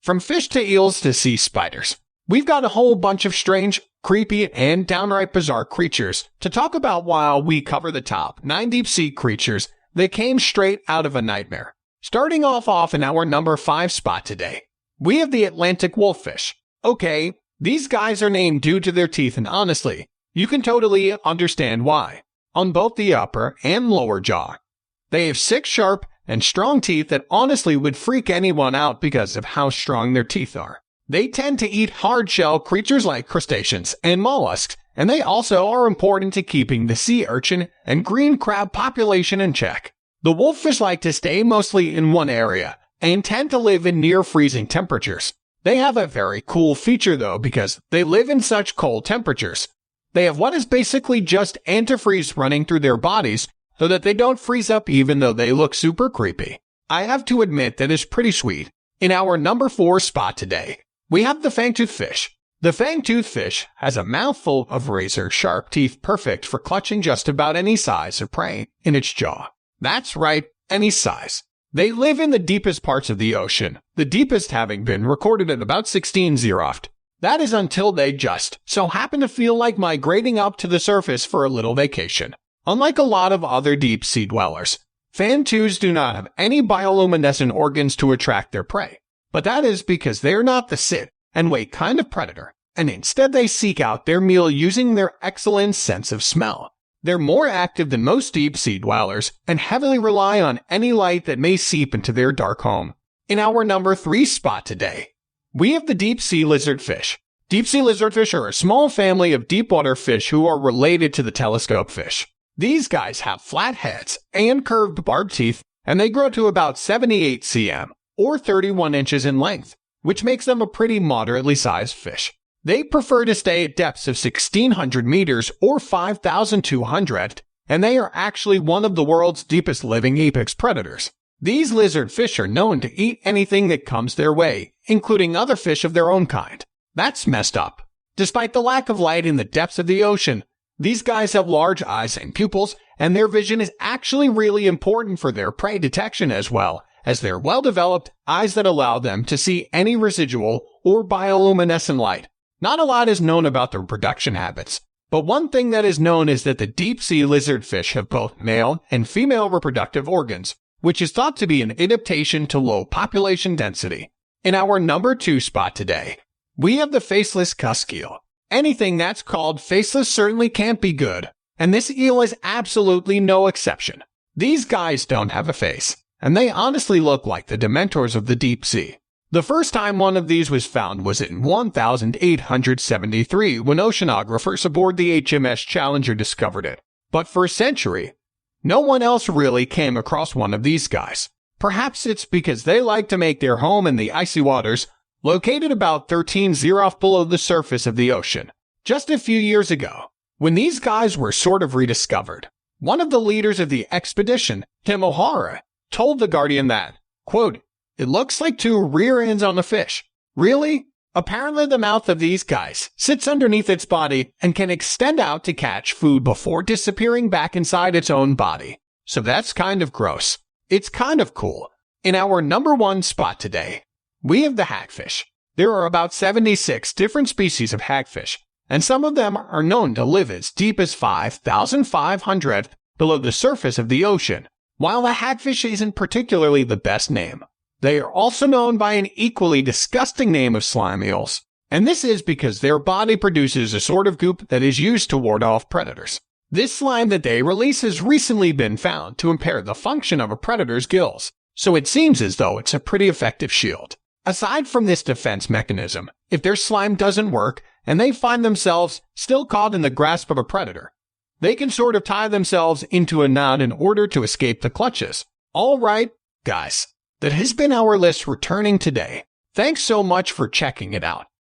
From fish to eels to sea spiders, we've got a whole bunch of strange, creepy, and downright bizarre creatures to talk about while we cover the top 9 deep-sea creatures that came straight out of a nightmare. Starting off in our number 5 spot today, we have the Atlantic wolffish. Okay, these guys are named due to their teeth, and honestly, you can totally understand why. On both the upper and lower jaw, they have 6 sharp and strong teeth that honestly would freak anyone out because of how strong their teeth are. They tend to eat hard-shell creatures like crustaceans and mollusks, and they also are important to keeping the sea urchin and green crab population in check. The wolffish like to stay mostly in one area and tend to live in near-freezing temperatures. They have a very cool feature though, because they live in such cold temperatures. They have what is basically just antifreeze running through their bodies so that they don't freeze up even though they look super creepy. I have to admit that is pretty sweet. In our number 4 spot today, we have the fangtooth fish. The fangtooth fish has a mouthful of razor-sharp teeth perfect for clutching just about any size of prey in its jaw. That's right, any size. They live in the deepest parts of the ocean, the deepest having been recorded at about 16 zeroft. That is until they just so happen to feel like migrating up to the surface for a little vacation. Unlike a lot of other deep-sea dwellers, fangtooths do not have any bioluminescent organs to attract their prey. But that is because they're not the sit-and-wait kind of predator, and instead they seek out their meal using their excellent sense of smell. They're more active than most deep-sea dwellers and heavily rely on any light that may seep into their dark home. In our number 3 spot today, we have the deep-sea lizardfish. Deep-sea lizardfish are a small family of deep-water fish who are related to the telescope fish. These guys have flat heads and curved barbed teeth, and they grow to about 78 cm, or 31 inches in length, which makes them a pretty moderately sized fish. They prefer to stay at depths of 1,600 meters or 5,200, and they are actually one of the world's deepest living apex predators. These lizardfish are known to eat anything that comes their way, including other fish of their own kind. That's messed up. Despite the lack of light in the depths of the ocean, these guys have large eyes and pupils, and their vision is actually really important for their prey detection as well, as their well-developed eyes that allow them to see any residual or bioluminescent light. Not a lot is known about their reproduction habits, but one thing that is known is that the deep-sea lizardfish have both male and female reproductive organs, which is thought to be an adaptation to low population density. In our number 2 spot today, we have the faceless cusk eel. Anything that's called faceless certainly can't be good, and this eel is absolutely no exception. These guys don't have a face, and they honestly look like the dementors of the deep sea. The first time one of these was found was in 1873 when oceanographers aboard the HMS Challenger discovered it. But for a century, no one else really came across one of these guys. Perhaps it's because they like to make their home in the icy waters, located about 13 zeroth below the surface of the ocean. Just a few years ago, when these guys were sort of rediscovered, one of the leaders of the expedition, Tim O'Hara, told The Guardian that, quote, "It looks like 2 rear ends on a fish." Really? Apparently the mouth of these guys sits underneath its body and can extend out to catch food before disappearing back inside its own body. So that's kind of gross. It's kind of cool. In our number 1 spot today, we have the hagfish. There are about 76 different species of hagfish, and some of them are known to live as deep as 5,500 below the surface of the ocean. While the hagfish isn't particularly the best name, they are also known by an equally disgusting name of slime eels, and this is because their body produces a sort of goop that is used to ward off predators. This slime that they release has recently been found to impair the function of a predator's gills, so it seems as though it's a pretty effective shield. Aside from this defense mechanism, if their slime doesn't work and they find themselves still caught in the grasp of a predator, they can sort of tie themselves into a knot in order to escape the clutches. All right, guys, that has been our list returning today. Thanks so much for checking it out.